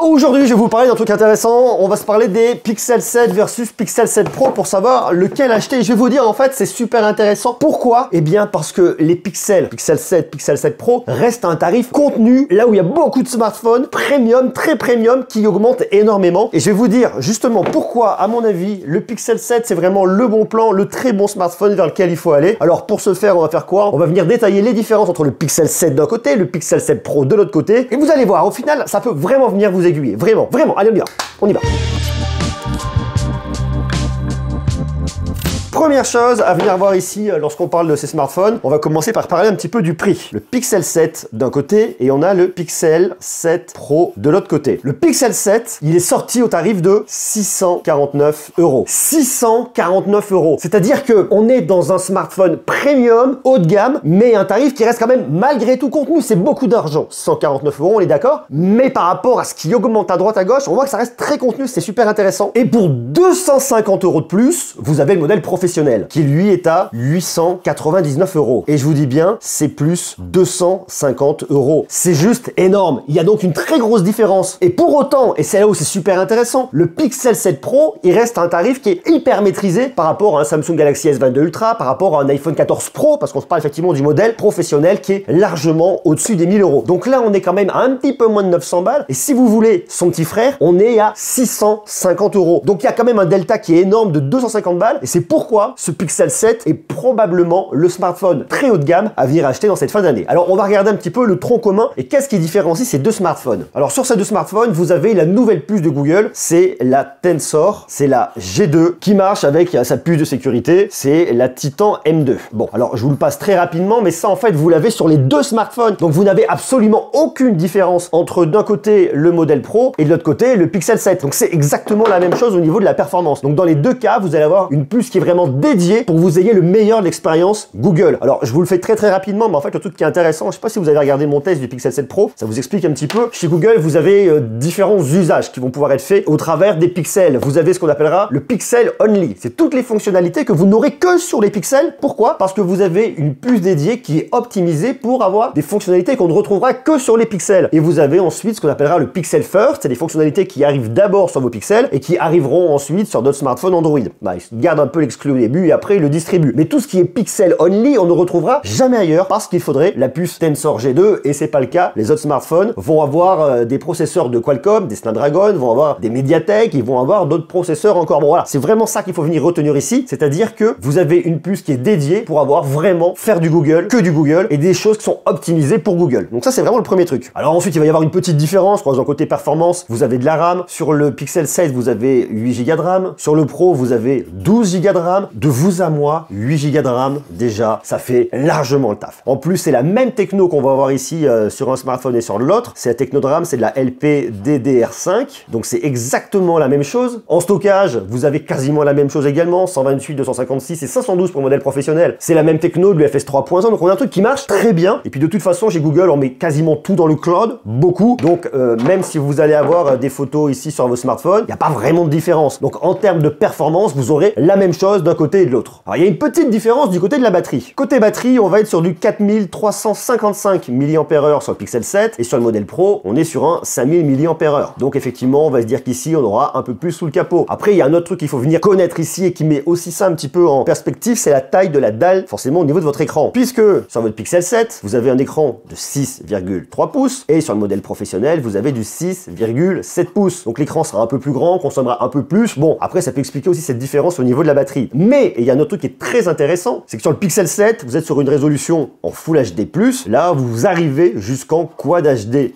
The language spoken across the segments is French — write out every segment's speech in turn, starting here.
Aujourd'hui, je vais vous parler d'un truc intéressant. On va se parler des Pixel 7 versus Pixel 7 Pro pour savoir lequel acheter. Et je vais vous dire, en fait, c'est super intéressant. Pourquoi? Eh bien, parce que les Pixel 7, Pixel 7 Pro restent à un tarif contenu, là où il y a beaucoup de smartphones premium, très premium, qui augmentent énormément. Et je vais vous dire justement pourquoi, à mon avis, le Pixel 7, c'est vraiment le bon plan, le très bon smartphone vers lequel il faut aller. Alors, pour ce faire, on va faire quoi? On va venir détailler les différences entre le Pixel 7 d'un côté, le Pixel 7 Pro de l'autre côté. Et vous allez voir, au final, ça peut vraiment venir vous aiguiller. Vraiment, vraiment. Allez, on y va. Première chose à venir voir ici lorsqu'on parle de ces smartphones, on va commencer par parler un petit peu du prix. Le Pixel 7 d'un côté et on a le Pixel 7 Pro de l'autre côté. Le Pixel 7, il est sorti au tarif de 649 €. 649 €. C'est-à-dire que on est dans un smartphone premium, haut de gamme, mais un tarif qui reste quand même malgré tout contenu. C'est beaucoup d'argent. 149 €, on est d'accord. Mais par rapport à ce qui augmente à droite à gauche, on voit que ça reste très contenu, c'est super intéressant. Et pour 250 € de plus, vous avez le modèle professionnel qui lui est à 899 €. Et je vous dis bien, c'est plus 250 €. C'est juste énorme. Il y a donc une très grosse différence. Et pour autant, et c'est là où c'est super intéressant, le Pixel 7 Pro, il reste à un tarif qui est hyper maîtrisé par rapport à un Samsung Galaxy S22 Ultra, par rapport à un iPhone 14 Pro, parce qu'on se parle effectivement du modèle professionnel qui est largement au-dessus des 1000 €. Donc là, on est quand même à un petit peu moins de 900 balles. Et si vous voulez son petit frère, on est à 650 €. Donc il y a quand même un delta qui est énorme de 250 balles. Et c'est pourquoi ce Pixel 7 est probablement le smartphone très haut de gamme à venir acheter dans cette fin d'année. Alors on va regarder un petit peu le tronc commun et qu'est-ce qui différencie ces deux smartphones. Alors sur ces deux smartphones, vous avez la nouvelle puce de Google, c'est la Tensor, c'est la G2 qui marche avec sa puce de sécurité, c'est la Titan M2. Bon, alors je vous le passe très rapidement, mais ça en fait vous l'avez sur les deux smartphones. Donc vous n'avez absolument aucune différence entre d'un côté le modèle Pro et de l'autre côté le Pixel 7. Donc c'est exactement la même chose au niveau de la performance. Donc dans les deux cas, vous allez avoir une puce qui est vraiment dédié pour que vous ayez le meilleur de l'expérience Google. Alors je vous le fais très rapidement, mais en fait le truc qui est intéressant, je sais pas si vous avez regardé mon test du Pixel 7 Pro, ça vous explique un petit peu. Chez Google, vous avez différents usages qui vont pouvoir être faits au travers des pixels. Vous avez ce qu'on appellera le Pixel Only. C'est toutes les fonctionnalités que vous n'aurez que sur les pixels. Pourquoi? Parce que vous avez une puce dédiée qui est optimisée pour avoir des fonctionnalités qu'on ne retrouvera que sur les pixels. Et vous avez ensuite ce qu'on appellera le Pixel First, c'est des fonctionnalités qui arrivent d'abord sur vos pixels et qui arriveront ensuite sur d'autres smartphones Android. Bah, ils gardent un peu l'exclu au début et après ils le distribuent. Mais tout ce qui est Pixel Only, on ne retrouvera jamais ailleurs parce qu'il faudrait la puce Tensor G2 et c'est pas le cas. Les autres smartphones vont avoir des processeurs de Qualcomm, des Snapdragon, vont avoir des Mediatek, ils vont avoir d'autres processeurs encore. Bon voilà, c'est vraiment ça qu'il faut venir retenir ici, c'est-à-dire que vous avez une puce qui est dédiée pour avoir vraiment faire du Google, que du Google et des choses qui sont optimisées pour Google. Donc ça c'est vraiment le premier truc. Alors ensuite il va y avoir une petite différence, dans côté performance, vous avez de la RAM, sur le Pixel 7 vous avez 8 Go de RAM, sur le Pro vous avez 12 Go de RAM, de vous à moi, 8 Go de RAM, déjà, ça fait largement le taf. En plus, c'est la même techno qu'on va avoir ici sur un smartphone et sur l'autre. C'est la techno de RAM, c'est de la LPDDR5. Donc, c'est exactement la même chose. En stockage, vous avez quasiment la même chose également. 128, 256 et 512 pour le modèle professionnel. C'est la même techno de l'UFS 3.1. Donc, on a un truc qui marche très bien. Et puis, de toute façon, chez Google, on met quasiment tout dans le cloud. Beaucoup. Donc, même si vous allez avoir des photos ici sur vos smartphones, il n'y a pas vraiment de différence. Donc, en termes de performance, vous aurez la même chose d'un côté et de l'autre. Alors, il y a une petite différence du côté de la batterie. Côté batterie, on va être sur du 4355 mAh sur le Pixel 7 et sur le modèle Pro, on est sur un 5000 mAh. Donc effectivement, on va se dire qu'ici, on aura un peu plus sous le capot. Après, il y a un autre truc qu'il faut venir connaître ici et qui met aussi ça un petit peu en perspective, c'est la taille de la dalle, forcément au niveau de votre écran. Puisque sur votre Pixel 7, vous avez un écran de 6,3 pouces et sur le modèle professionnel, vous avez du 6,7 pouces. Donc l'écran sera un peu plus grand, consommera un peu plus. Bon, après, ça peut expliquer aussi cette différence au niveau de la batterie. Mais il y a un autre truc qui est très intéressant, c'est que sur le Pixel 7, vous êtes sur une résolution en Full HD+. Là, vous arrivez jusqu'en Quad HD+,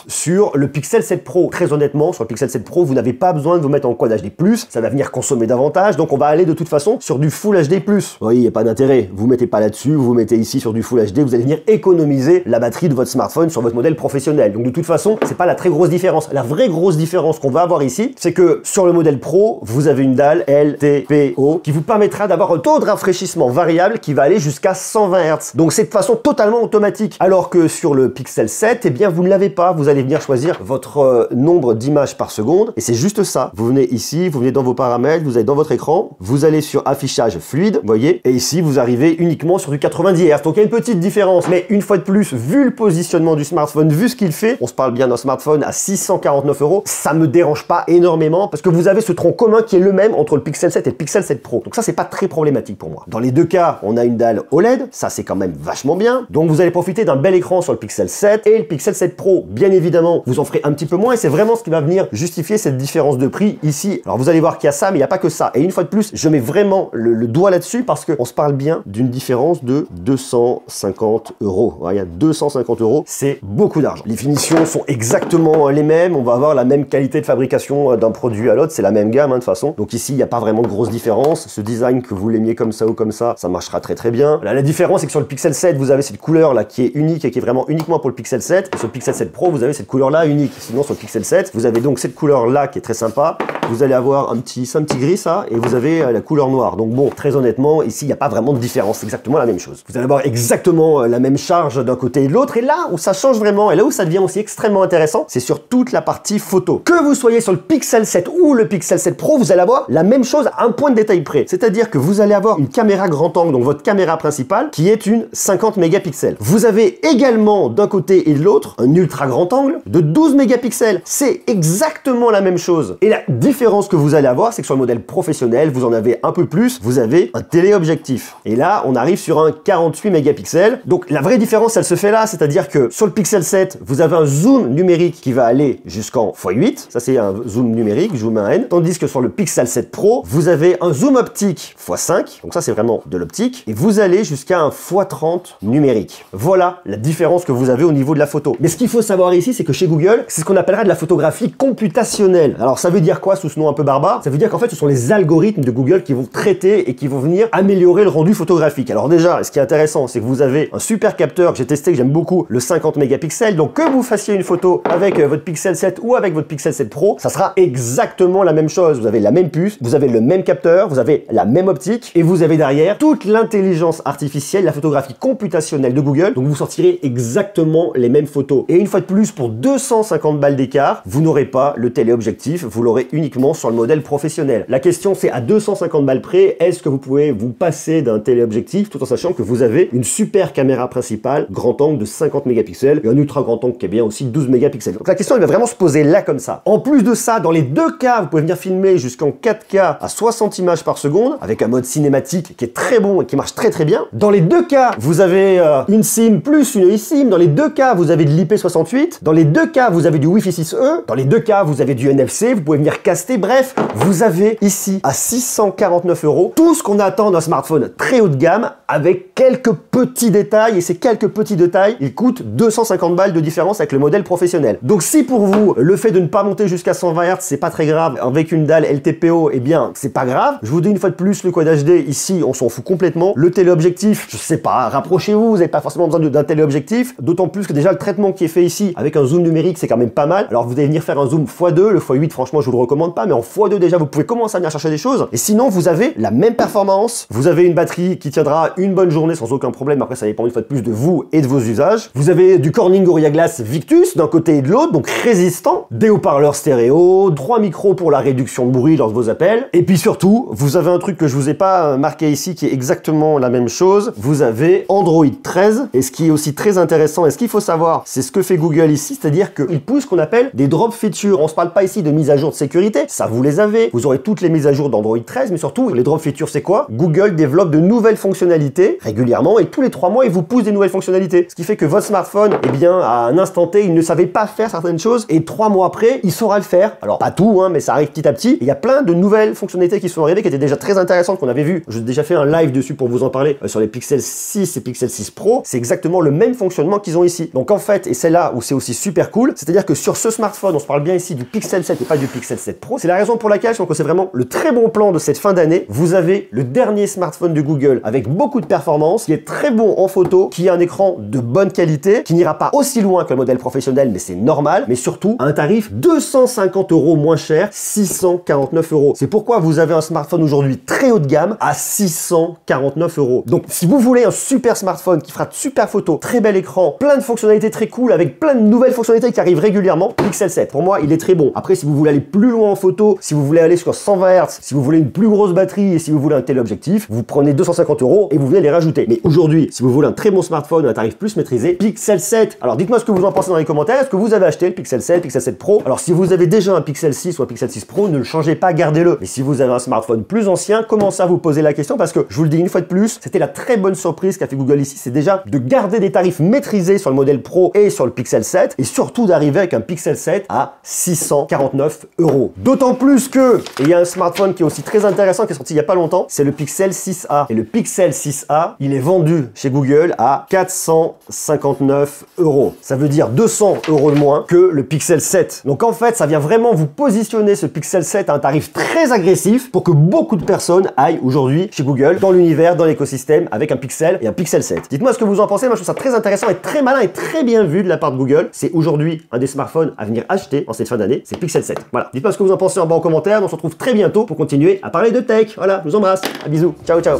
sur le Pixel 7 Pro. Très honnêtement, sur le Pixel 7 Pro, vous n'avez pas besoin de vous mettre en Quad HD+. Ça va venir consommer davantage, donc on va aller de toute façon sur du Full HD+. Oui, il n'y a pas d'intérêt. Vous mettez pas là-dessus, vous mettez ici sur du Full HD, vous allez venir économiser la batterie de votre smartphone sur votre modèle professionnel. Donc de toute façon, c'est pas la très grosse différence. La vraie grosse différence qu'on va avoir ici, c'est que sur le modèle Pro, vous avez une dalle LTPO qui vous permet permettra d'avoir un taux de rafraîchissement variable qui va aller jusqu'à 120 Hz. Donc c'est de façon totalement automatique. Alors que sur le Pixel 7, eh bien vous ne l'avez pas. Vous allez venir choisir votre nombre d'images par seconde et c'est juste ça. Vous venez ici, vous venez dans vos paramètres, vous allez dans votre écran, vous allez sur affichage fluide, vous voyez, et ici vous arrivez uniquement sur du 90 Hz. Donc il y a une petite différence, mais une fois de plus, vu le positionnement du smartphone, vu ce qu'il fait, on se parle bien d'un smartphone à 649 €, ça me dérange pas énormément parce que vous avez ce tronc commun qui est le même entre le Pixel 7 et le Pixel 7 Pro. Donc ça c'est pas très problématique pour moi. Dans les deux cas, on a une dalle OLED, ça c'est quand même vachement bien. Donc vous allez profiter d'un bel écran sur le Pixel 7 et le Pixel 7 Pro, bien évidemment, vous en ferez un petit peu moins et c'est vraiment ce qui va venir justifier cette différence de prix ici. Alors vous allez voir qu'il y a ça, mais il n'y a pas que ça. Et une fois de plus, je mets vraiment le doigt là-dessus parce qu'on se parle bien d'une différence de 250 €. Il y a 250 €, c'est beaucoup d'argent. Les finitions sont exactement les mêmes, on va avoir la même qualité de fabrication d'un produit à l'autre, c'est la même gamme de toute façon. Donc ici, il n'y a pas vraiment de grosse différence. Ce design, que vous l'aimiez comme ça ou comme ça marchera très très bien. Là, la différence, c'est que sur le Pixel 7, vous avez cette couleur là qui est unique et qui est vraiment uniquement pour le Pixel 7. Et sur le Pixel 7 Pro, vous avez cette couleur là unique. Sinon, sur le Pixel 7, vous avez donc cette couleur là qui est très sympa. Vous allez avoir un petit gris ça, et vous avez la couleur noire. Donc bon, très honnêtement, ici, il n'y a pas vraiment de différence. C'est exactement la même chose. Vous allez avoir exactement la même charge d'un côté et de l'autre. Et là où ça change vraiment, et là où ça devient aussi extrêmement intéressant, c'est sur toute la partie photo. Que vous soyez sur le Pixel 7 ou le Pixel 7 Pro, vous allez avoir la même chose à un point de détail près. C'est-à-dire que vous allez avoir une caméra grand angle, donc votre caméra principale, qui est une 50 mégapixels. Vous avez également d'un côté et de l'autre un ultra grand angle de 12 mégapixels. C'est exactement la même chose. Et la différence que vous allez avoir, c'est que sur le modèle professionnel, vous en avez un peu plus, vous avez un téléobjectif. Et là, on arrive sur un 48 mégapixels. Donc la vraie différence, elle se fait là, c'est-à-dire que sur le Pixel 7, vous avez un zoom numérique qui va aller jusqu'en x8. Ça, c'est un zoom numérique, zoom 1n. Tandis que sur le Pixel 7 Pro, vous avez un zoom optique x5. Donc ça, c'est vraiment de l'optique. Et vous allez jusqu'à un x30 numérique. Voilà la différence que vous avez au niveau de la photo. Mais ce qu'il faut savoir ici, c'est que chez Google, c'est ce qu'on appellera de la photographie computationnelle. Alors ça veut dire quoi sous ce nom un peu barbare? Ça veut dire qu'en fait, ce sont les algorithmes de Google qui vont traiter et qui vont venir améliorer le rendu photographique. Alors déjà, ce qui est intéressant, c'est que vous avez un super capteur que j'ai testé, que j'aime beaucoup, le 50 mégapixels. Donc que vous fassiez une photo avec votre Pixel 7 ou avec votre Pixel 7 Pro, ça sera exactement la même chose. Vous avez la même puce, vous avez le même capteur, vous avez la même optique et vous avez derrière toute l'intelligence artificielle, la photographie computationnelle de Google. Donc vous sortirez exactement les mêmes photos. Et une fois de plus, pour 250 balles d'écart, vous n'aurez pas le téléobjectif, vous l'aurez uniquement sur le modèle professionnel. La question, c'est à 250 balles près, est-ce que vous pouvez vous passer d'un téléobjectif tout en sachant que vous avez une super caméra principale, grand angle de 50 mégapixels et un ultra grand angle qui est bien aussi 12 mégapixels. Donc la question, elle va vraiment se poser là comme ça. En plus de ça, dans les deux cas, vous pouvez venir filmer jusqu'en 4K à 60 images par seconde avec un mode cinématique qui est très bon et qui marche très très bien. Dans les deux cas, vous avez une SIM plus une eSIM. Dans les deux cas, vous avez de l'IP68. Dans les deux cas, vous avez du Wi-Fi 6E. Dans les deux cas, vous avez du NFC. Vous pouvez venir caster. Bref, vous avez ici à 649 € tout ce qu'on attend d'un smartphone très haut de gamme avec quelques petits détails. Et ces quelques petits détails, ils coûtent 250 balles de différence avec le modèle professionnel. Donc si pour vous, le fait de ne pas monter jusqu'à 120 Hz, c'est pas très grave, avec une dalle LTPO, eh bien, c'est pas grave. Je vous dis une fois de plus, le Quad HD, ici, on s'en fout complètement. Le téléobjectif, je sais pas, rapprochez-vous, vous n'avez pas forcément besoin d'un téléobjectif, d'autant plus que déjà le traitement qui est fait ici, avec un zoom numérique, c'est quand même pas mal. Alors vous allez venir faire un zoom x2, le x8, franchement, je vous le recommande pas, mais en x2 déjà, vous pouvez commencer à venir chercher des choses. Et sinon, vous avez la même performance, vous avez une batterie qui tiendra une bonne journée sans aucun problème. Après, ça dépend une fois de plus de vous et de vos usages. Vous avez du Corning Gorilla Glass Victus d'un côté et de l'autre, donc résistant, des haut-parleurs stéréo, 3 micros pour la réduction de bruit lors de vos appels. Et puis surtout, vous avez un truc que je vous ai pas marqué ici qui est exactement la même chose. Vous avez Android 13. Et ce qui est aussi très intéressant et ce qu'il faut savoir, c'est ce que fait Google ici, c'est-à-dire qu'il pousse ce qu'on appelle des drop features. On se parle pas ici de mise à jour de sécurité, ça vous les avez. Vous aurez toutes les mises à jour d'Android 13, mais surtout, les drop features, c'est quoi? Google développe de nouvelles fonctionnalités régulièrement et tous les 3 mois, il vous pousse des nouvelles fonctionnalités. Ce qui fait que votre smartphone, eh bien, à un instant T, il ne savait pas faire certaines choses et 3 mois après, il saura le faire. Alors, pas tout, hein, mais ça arrive petit à petit. Il y a plein de nouvelles fonctionnalités qui sont arrivées, qui étaient déjà très intéressantes, qu'on avait vu. J'ai déjà fait un live dessus pour vous en parler sur les Pixel 6 et Pixel 6 Pro. C'est exactement le même fonctionnement qu'ils ont ici. Donc en fait, et c'est là où c'est aussi super cool, c'est-à-dire que sur ce smartphone, on se parle bien ici du Pixel 7 et pas du Pixel 7 Pro. Pro. C'est la raison pour laquelle je trouve que c'est vraiment le très bon plan de cette fin d'année. Vous avez le dernier smartphone de Google avec beaucoup de performance, qui est très bon en photo, qui a un écran de bonne qualité, qui n'ira pas aussi loin que le modèle professionnel, mais c'est normal, mais surtout à un tarif 250 € moins cher, 649 €. C'est pourquoi vous avez un smartphone aujourd'hui très haut de gamme à 649 €. Donc si vous voulez un super smartphone qui fera de super photos, très bel écran, plein de fonctionnalités très cool, avec plein de nouvelles fonctionnalités qui arrivent régulièrement, Pixel 7, pour moi, il est très bon. Après, si vous voulez aller plus loin en photo, si vous voulez aller sur 120 Hz, si vous voulez une plus grosse batterie et si vous voulez un téléobjectif, vous prenez 250 € et vous venez les rajouter. Mais aujourd'hui, si vous voulez un très bon smartphone à un tarif plus maîtrisé, Pixel 7. Alors dites-moi ce que vous en pensez dans les commentaires. Est-ce que vous avez acheté le Pixel 7, Pixel 7 Pro? Alors si vous avez déjà un Pixel 6 ou un Pixel 6 Pro, ne le changez pas, gardez-le. Mais si vous avez un smartphone plus ancien, commencez à vous poser la question parce que je vous le dis une fois de plus, c'était la très bonne surprise qu'a fait Google ici, c'est déjà de garder des tarifs maîtrisés sur le modèle Pro et sur le Pixel 7 et surtout d'arriver avec un Pixel 7 à 649 €. D'autant plus que, et il y a un smartphone qui est aussi très intéressant qui est sorti il y a pas longtemps, c'est le Pixel 6a. Et le Pixel 6a, il est vendu chez Google à 459 €. Ça veut dire 200 € de moins que le Pixel 7. Donc en fait, ça vient vraiment vous positionner ce Pixel 7 à un tarif très agressif pour que beaucoup de personnes aillent aujourd'hui chez Google, dans l'univers, dans l'écosystème, avec un Pixel et un Pixel 7. Dites-moi ce que vous en pensez. Moi, je trouve ça très intéressant et très malin et très bien vu de la part de Google. C'est aujourd'hui un des smartphones à venir acheter en cette fin d'année, c'est Pixel 7. Voilà. Dites-moi ce que vous en pensez en bas en commentaire. On se retrouve très bientôt pour continuer à parler de tech. Voilà, je vous embrasse. À bisous. Ciao, ciao.